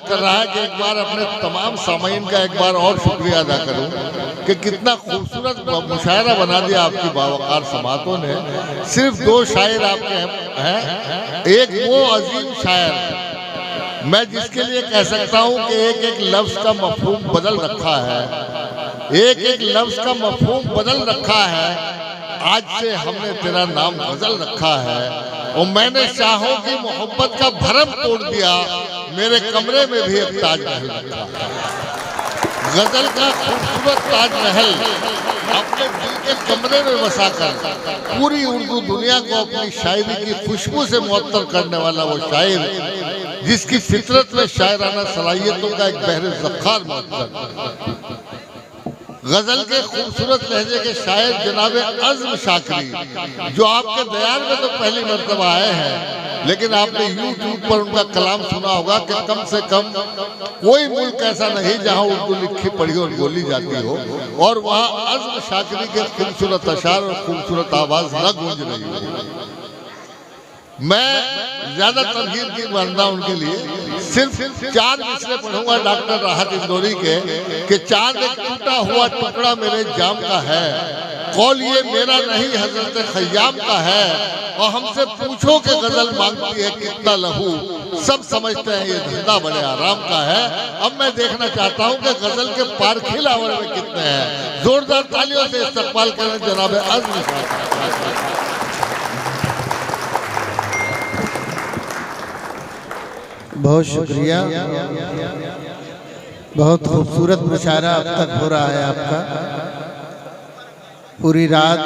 कर रहा है कि एक बार अपने तमाम सामीन का एक बार और शुक्रिया अदा करूं कि कितना खूबसूरत मुशायरा बना दिया आपकी बावकार समातों ने। सिर्फ दो शायर आपके हैं, एक वो अजीम शायर मैं जिसके लिए कह सकता हूं कि एक एक लफ्ज का मफहूम बदल रखा है, एक एक लफ्ज का मफहूम बदल रखा है। आज से हमने तेरा नाम गजल रखा है और मैंने शाहों की मोहब्बत का भरम तोड़ दिया, मेरे कमरे में भी एक ताजमहल रखा है। गजल का खूबसूरत ताजमहल अपने दिल के कमरे में बसाकर पूरी उर्दू दुनिया को अपनी शायरी की खुशबू से मुअत्तर करने वाला वो शायर जिसकी फितरत में शायराना सलाहियतों का एक बहर ज़ख़्ख़ार मौजूद। गजल के खूबसूरत लहजे के शायर जनाब अज़्म शाकिरी जो आपके दयार में तो पहली मर्तबा आए हैं, लेकिन आपने यूट्यूब पर उनका कलाम सुना होगा कि कम से कम कोई मुल्क ऐसा नहीं जहां उर्दू लिखी पढ़ी और बोली जाती हो और वहां अज़्म शाकिरी के खूबसूरत अशार और खूबसूरत आवाज न गूंज रही हो। मैं ज्यादा तरकीब की मानता उनके लिए सिर्फ 4 मिसरे पढ़ूंगा डॉक्टर राहत इंदौरी के कि चांद एक टूटा हुआ टुकड़ा मेरे जाम का है, कौल ये मेरा नहीं हजरत खय्याम का है, और हमसे पूछो कि गजल मांगती है कितना लहू, सब समझते हैं ये धंधा बड़े आराम का है। अब मैं देखना चाहता हूं कि गजल के पारखी लावर में कितने हैं। जोरदार तालियों से इस्तकबाल करें जनाब अज़्म शाकिरी। बहुत शुक्रिया, बहुत खूबसूरत मुशायरा अब तक हो रहा है आपका। पूरी रात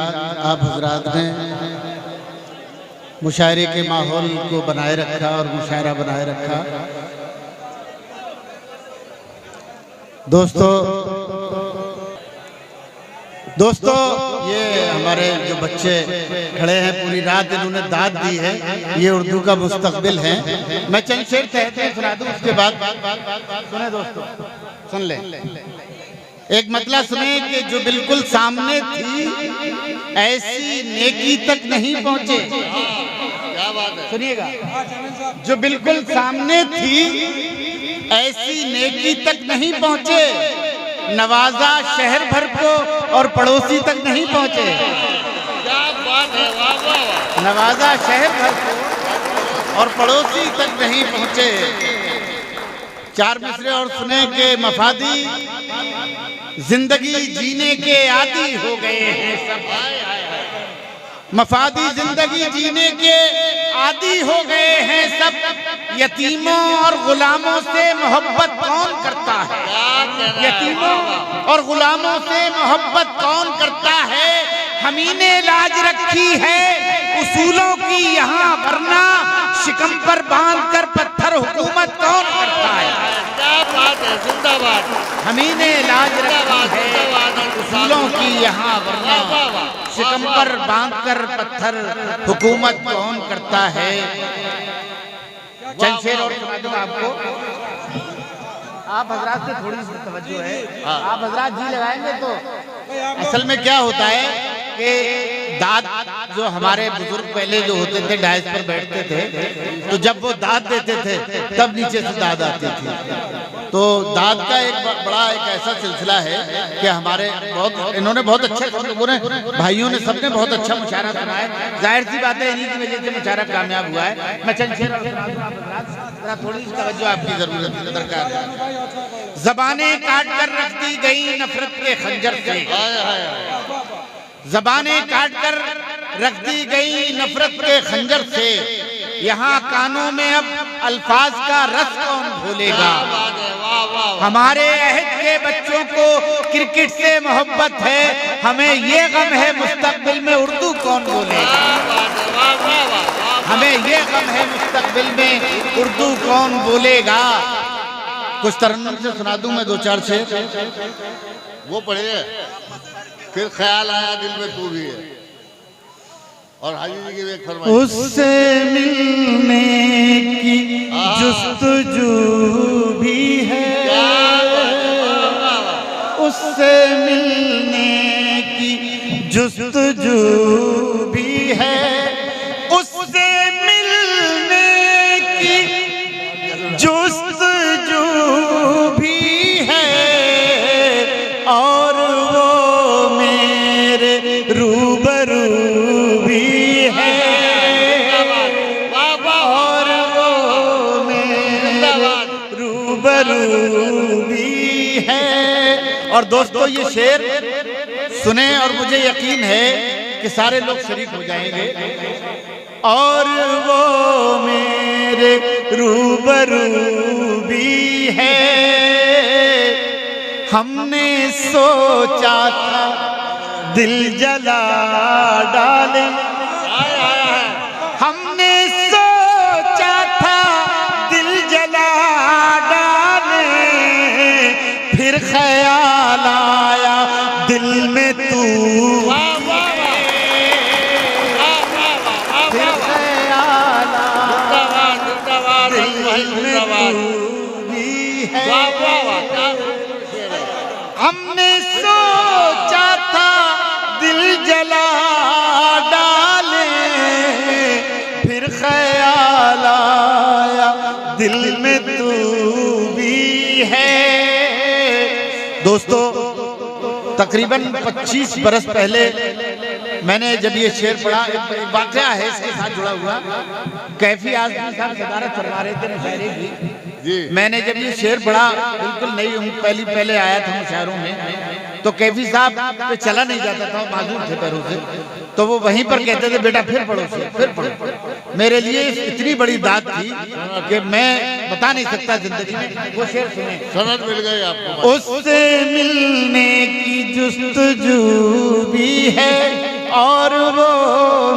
आप हजरात ने मुशायरे के माहौल को बनाए रखा और मुशायरा बनाए रखा। दोस्तों ये हमारे जो बच्चे खड़े हैं पूरी रात इन्होंने दाद दी है, ये उर्दू का मुस्तकबिल है। मैं चंद शेर कहते सुना दूं, उसके बाद सुने दोस्तों, सुन ले। एक मतलब सुने कि जो बिल्कुल सामने थी ऐसी नेकी तक नहीं पहुंचे। क्या बात है, सुनिएगा। जो बिल्कुल सामने थी ऐसी नेकी तक नहीं पहुंचे, नवाजा शहर भर को और पड़ोसी तक नहीं पहुंचे। क्या बात है, वाह वाह वाह। नवाजा शहर भर को और पड़ोसी तक नहीं पहुंचे। 4 मिसरे और सुने के मफादी जिंदगी जीने के आदी हो गए हैं सब। मफादी जिंदगी जीने के आदी हो गए हैं सब। यतीमों और गुलामों से मोहब्बत कौन करता है? यतीमों और गुलामों से मोहब्बत कौन करता है? हमी ने लाज रखी है उसूलों की यहाँ, वरना शिकम पर बांध कर पत्थर हुकूमत कौन करता है? क्या बात है, जिंदाबाद। हमी ने लाज रखी है उसूलों की यहाँ, वरना शिकम पर बांध कर पत्थर हुकूमत कौन करता है? चंद शेर और सुना दूं आपको। आप हजरात से थोड़ी सी तवज्जो है, आप हजरात जी लगाएंगे तो असल में क्या होता है कि दाद जो हमारे बुजुर्ग पहले जो होते थे डायस पर बैठते थे, तो जब वो दाद देते थे तब नीचे से दाद आती थी। तो दाद का एक बड़ा एक ऐसा सिलसिला है कि हमारे इन्होंने बहुत अच्छा, लोगों ने भाइयों ने सबने बहुत अच्छा मुशायरा सुना है। जाहिर सी बात है इन्हीं की वजह से मुशायरा कामयाब हुआ है। मैं चंद शेर थोड़ी सी तवज्जो आपकी जरूरत है, दरकार है। ज़बानें काट कर रख दी गई नफरत के खंजर से, ज़बानें काट कर रख दी गई नफरत के खंजर से, यहाँ कानों में अब अल्फाज का रस कौन भूलेगा? हमारे अहद के बच्चों को क्रिकेट से मोहब्बत है, हमें ये गम है मुस्तकबिल में उर्दू कौन बोलेगा? हमें ये गम है मुस्तकबिल में उर्दू कौन बोलेगा? कुछ तरन्नुम से सुना दूं मैं 2-4 शेर, वो पढ़िए। फिर ख्याल आया दिल में तू भी है, और हाजी जी की भी एक फरमाइश। उससे मिलने की जुस्तजू भी है, उससे मिलने की जुस्तजू भी है, उससे मिलने की जुस्तजू रूबरू भी है। और दोस्तों ये शेर सुने और मुझे यकीन है कि सारे लोग शरीक हो जाएंगे। और वो मेरे रूबरू भी है, हमने सोचा था दिल जला डाले, हमने सोचा था दिल जला डाले, फिर ख्याल आया दिल में तू, फिर ख्याल आया दिल में तू भी है। हमने सोचा था दिल जला डाले, फिर ख्याल आया दिल में तू भी है। दोस्तों तकरीबन 25 बरस पहले मैंने जब ये शेर पढ़ा, एक वाकया है इसके साथ जुड़ा हुआ। कैफी आजमी साहब सदारत फरमा रहे थे मुशायरे की। मैंने जब ये शेर पढ़ा, बिल्कुल नई हूँ, पहले आया था मुशायरों में, तो कैफी साहब पे चला नहीं जाता था, माजूर थे पैरों से, तो वो वहीं पर कहते थे बेटा फिर पढ़ो शेर, फिर पढ़ो। मेरे लिए इतनी बड़ी दाद थी कि मैं बता नहीं सकता जिंदगी में। वो शेर सुने, सनद मिल गई आपको। उससे मिलने की जुस्तजू भी है और वो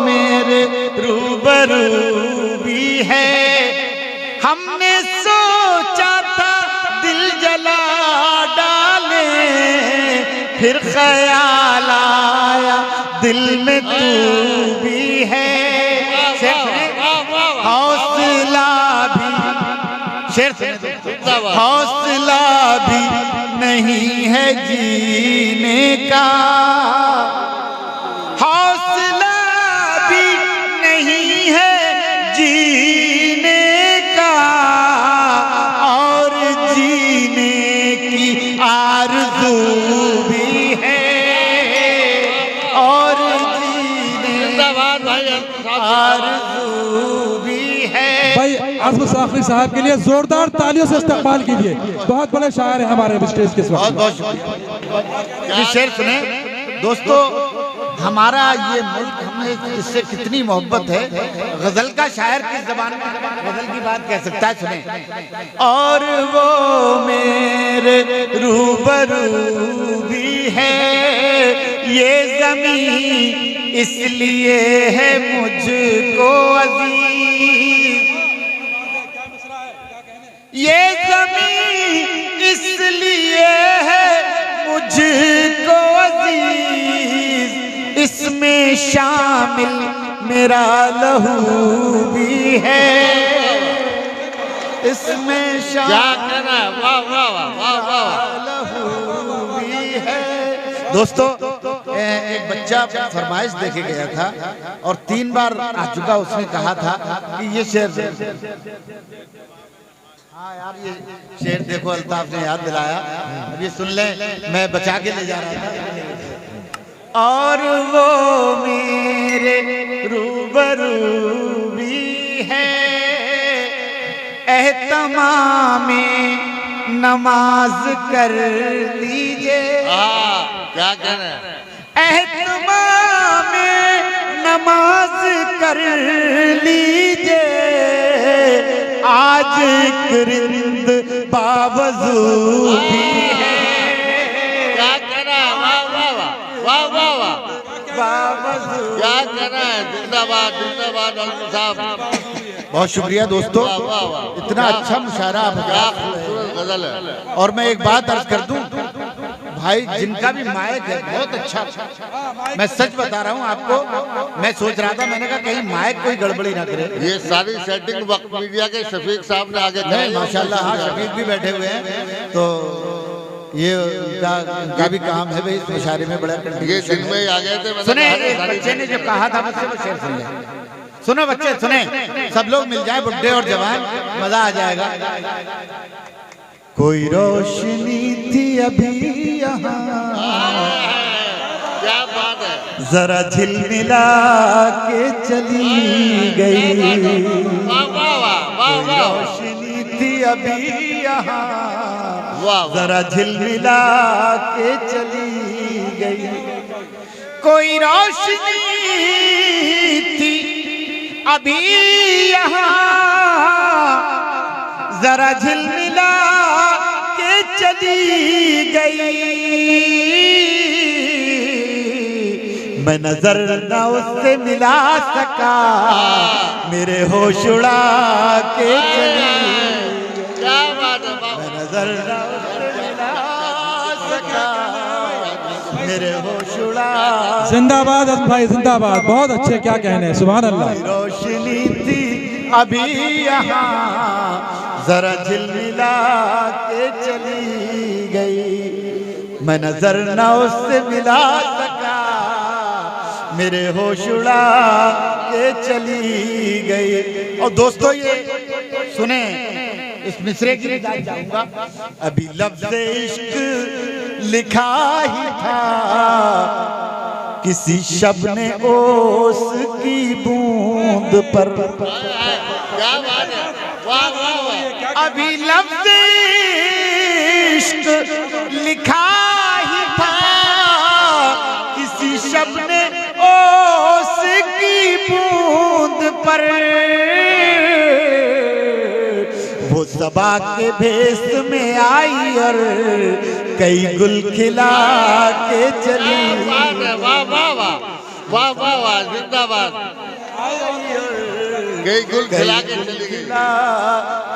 मेरे रूबरू भी है, हमने सोचा था दिल जला डाले, फिर ख्याल आया दिल में तू भी है। हौसला भी, शेर सुने, हौसला भी नहीं है जीने का, हौसला भी नहीं है जीने का, और जीने की आरज़ू भी है, और जीने आरज़ू भी है। भाई आजम साखी साहब के लिए जोरदार तालियों से इस्तकबाल कीजिए। बहुत बड़े शायर हैं हमारे स्टेज के। बहुत बहुत शुक्रिया। शेर सुने दोस्तों, हमारा ये मुल्क, हमें इससे कितनी मोहब्बत है। गजल का शायर किस ज़बान में गजल की बात कह सकता है, सुने। और वो मेरे रूबरू भी है, ये ज़मीं इसलिए है मुझको अजीज, ये ज़मीं इसलिए है मुझको अजीज, इसमें शामिल मेरा लहू भी है, इसमें शामिल लहू भी है। दोस्तों एक बच्चा फरमाइश देके गया था और 3 बार आ चुका, उसने कहा था कि ये शेर, हाँ यार ये शेर देखो अल्ताफ ने याद दिलाया, अब ये सुन लें, मैं बचा के ले जा रहा था। और वो मेरे रूबरू भी है, एहतमामे नमाज कर लीजिए, क्या कहना है, एहतमामे नमाज कर लीजिए, आज रिंद बावजू भी है, क्या कहना है, वाह वाह वाह वाह वाह वाह, बावजू क्या कहना है, जिंदाबाद जिंदाबाद अल्ताफ साहब। बहुत शुक्रिया दोस्तों, वाह वाह, इतना अच्छा मुशायरा क्या आप। खूबसूरत गजल है। और मैं एक बात अर्ज कर दूं भाई, जिनका भी माइक है बहुत अच्छा, मैं सच बता रहा हूँ आपको। मैं सोच रहा था, मैंने कहा कहीं माइक कोई गड़बड़ी ना करे। ये सारी सेटिंग वक्त मीडिया के शफीक साहब ने आगे नहीं माशाल्लाह, हाँ शफीक भी बैठे हुए हैं, तो ये उनका भी काम है भाई, इस मुशायरे में बड़ा ये दिन में ही आ गए थे। सुने एक बच्चे ने जो कहा था मुझसे, वो शेर सुन ले। सुनो बच्चे सुने, सब लोग मिल जाए, बुढ़े और जवान, मजा आ जाएगा। कोई रोशनी थी अभी यहाँ, क्या बात है, जरा झिलमिला के चली गई, वाह वाह वाह वाह वाह, रोशनी थी अभी यहाँ, वाह वाह। जरा झिलमिला के चली गई। कोई रोशनी थी अभी यहाँ, जरा झिलमिला के चली गई। मैं नजर न उससे मिला सका, मेरे होश उड़ा के चली। क्या बात है, वाह। मैं नजर न उससे मिला सका, मेरे होश उड़ा। जिंदाबाद भाई जिंदाबाद, बहुत अच्छे, क्या कहने, सुभान अल्लाह। रोशनी थी अभी यहाँ, जरा झिलमिला के चली गई। मैं नजर न उससे मिला सका, मेरे होश उड़ा के चली गई। और दोस्तों ये सुने, इस मिसरे की रिदायत जाऊंगा। अभी लफ्ज़ इश्क लिखा ही था, किसी शब ने ओस की बूंद पर। क्या बात है, वाह वाह वाह। अभी लफ्ज़ इश्क लिखा ही था, किसी शब ने ओस की बूंद पर। वो सबा के भेस में आई और कई गुल खिला के चली। वाह वाह वाह वाह वाह वाह वाह, जिंदाबाद। कई गुल खिला के चली गई,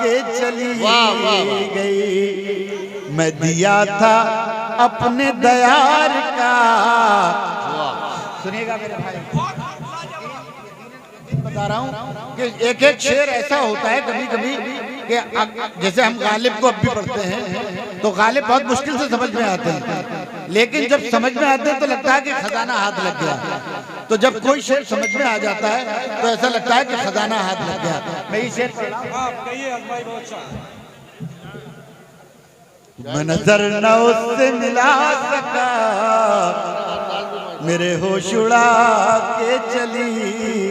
के चली वाह वाह वाह। गई। मैं दिया था अपने दयार का। सुनिएगा मेरे भाई, बता रहा हूँ कि एक एक शेर ऐसा होता है कभी कभी कि जैसे हम गालिब को अब भी पढ़ते हैं तो गालिब बहुत मुश्किल से समझ में आते हैं, लेकिन जब समझ में आते हैं तो लगता है कि खजाना हाथ लग गया। तो जब कोई शेर समझ में आ जाता है तो ऐसा लगता है कि खजाना हाथ लग गया। मैं ये शेर पढ़ रहा हूं। मैं नजर न उससे मिला सका, मेरे होश उड़ा के चली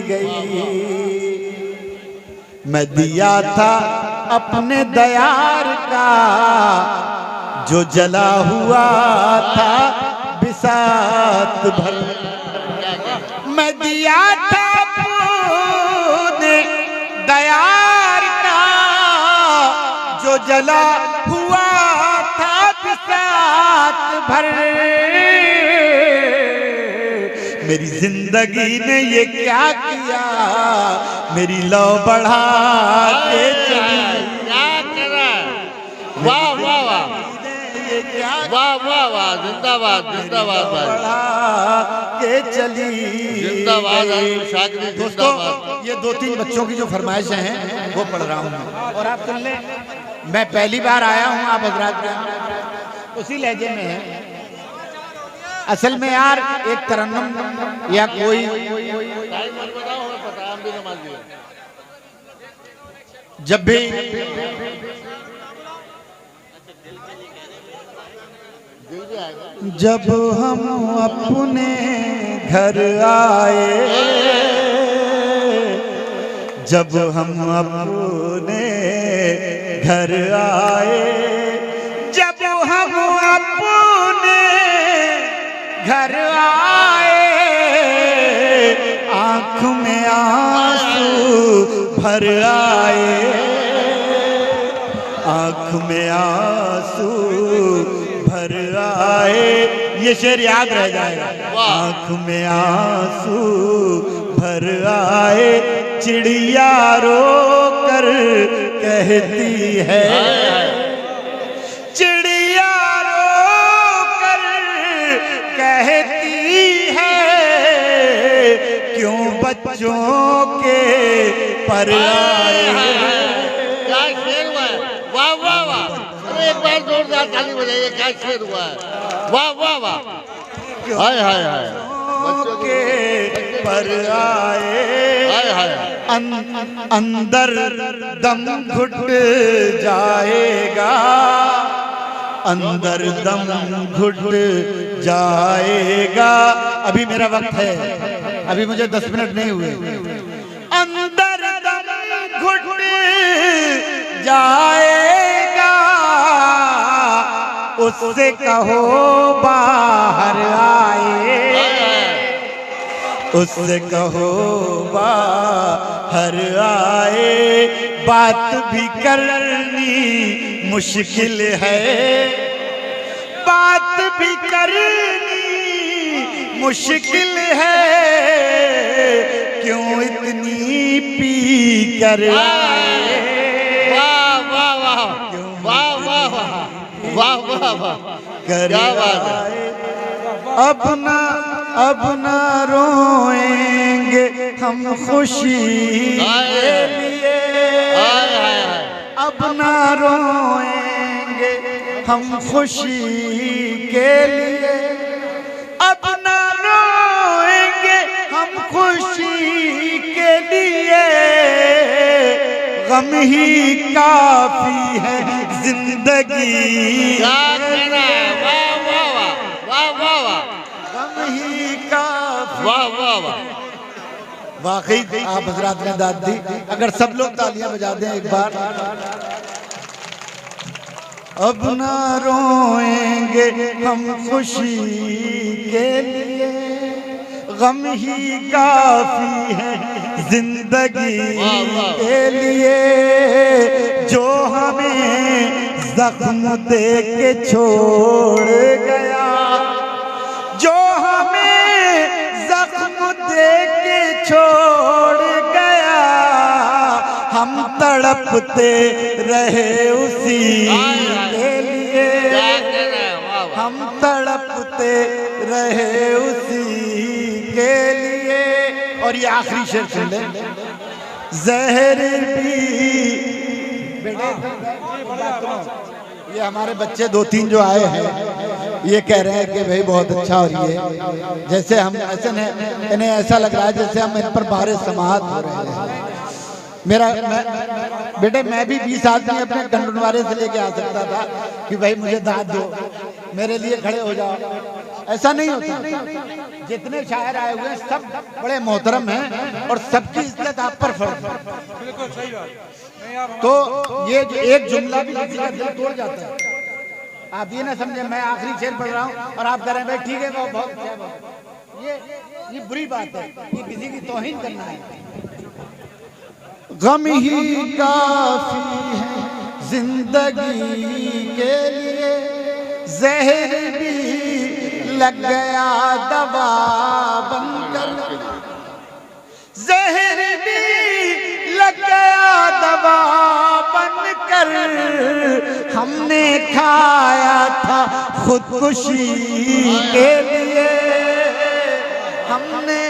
गई। मैं दिया था अपने दयार का, जो जला हुआ था बिसात भर। मैं दिया था अपने दयार का, जो जला हुआ था बिसात भर। मेरी जिंदगी ने ये क्या किया, मेरी लौ बढ़ा के चली। क्या करा, वाह वाह वाह ये क्या वाह वाह वाह, जिंदाबाद जिंदाबाद भाई, बढ़ा के चली। जिंदाबाद शाकरी, दोस्तों जिंदाबाद। ये 2-3 बच्चों की जो फरमाइशें हैं वो पढ़ रहा हूँ और आप सुन लें। मैं पहली बार आया हूँ आप हजरात में, उसी लहजे में है। असल में यार एक तरन्नुम या कोई जब भी जब हम अपने घर आए, जब हम अपने घर आए, जब हम अपने घर आए, आँख में आंसू भर आए, आँख में आंसू भर आए। ये शेर याद रह जाएगा। आँख में आंसू भर आए, चिड़िया रो कर कहती है, चिड़िया रो कर कहती है, क्यों बच्चों के पर आए। क्या शेर हुआ है, वाह वाह वाह। अरे एक बार जोरदार ताली बजाइए, क्या शेर हुआ है, वाह वाह वाह। हाय हाय हाय, बच्चों के पर आए, हाय हाय। अंदर दम घुट जाएगा, अंदर दम घुट जाएगा। अभी मेरा वक्त है, अभी मुझे 10 मिनट नहीं हुए। अंदर दम घुट जाएगा उससे कहो बाहर आए, उससे कहो बाहर आए। बात भी करनी मुश्किल है, बात भी करनी मुश्किल है, क्यों इतनी पी कर आए। वाह वाह वाह वाह वाह वाह वाह वाह, क्या बात है। अब ना रोएंगे हम खुशी के लिए, अब ना रोएंगे हम खुशी के लिए, अब ना रोएंगे हम खुशी के लिए। गम ही काफी है जिंदगी, क्या कहना है, वाह वाह वाह वाह वाह वाह, गम ही काफी। वाह वाह वाह, वाकई आप हजरात ने दाद दी। अगर सब लोग तालियां बजा दें एक बार। अब ना रोएंगे हम खुशी के लिए, गम ही काफी है जिंदगी के लिए। जो हमें जख्म दे के छोड़ गया, जो हमें जख्म दे के छोड़ गया, हम तड़पते रहे उसी के लिए, हम तड़पते रहे उसी के लिए। और ये आखिरी शेर सुन ले। जहर भी ये हमारे बच्चे 2-3 जो आए हैं ये कह रहे हैं कि भाई बहुत अच्छा हो रही है, जैसे हम ऐसे इन्हें ऐसा लग रहा है जैसे हम इन पर बाहर समाअत हो रहे हैं। बेटे मैं भी 20 आदमी अपने गंडनवारे से लेके आ सकता था कि भाई मुझे दाद दो, मेरे लिए खड़े हो जाओ। ऐसा नहीं होता। जितने शायर आए हुए हैं सब बड़े मोहतरम हैं और सबकी इज्जत आप पर फर्ज है। बिल्कुल सही बात। तो ये जो एक जुमला भी किसी का दिल तोड़ जाता है। आप ये ना समझे मैं आखिरी शेर पढ़ रहा हूँ और आप कह रहे हैं भाई ठीक है बहुत अच्छा बात। ये बुरी बात है, ये किसी की तौहीन करना है। गम ही काफी है जिंदगी के लिए, जहर भी लग गया दवा बनकर, जहर भी लग गया दवा बनकर। हमने खाया था खुदकुशी के लिए, हमने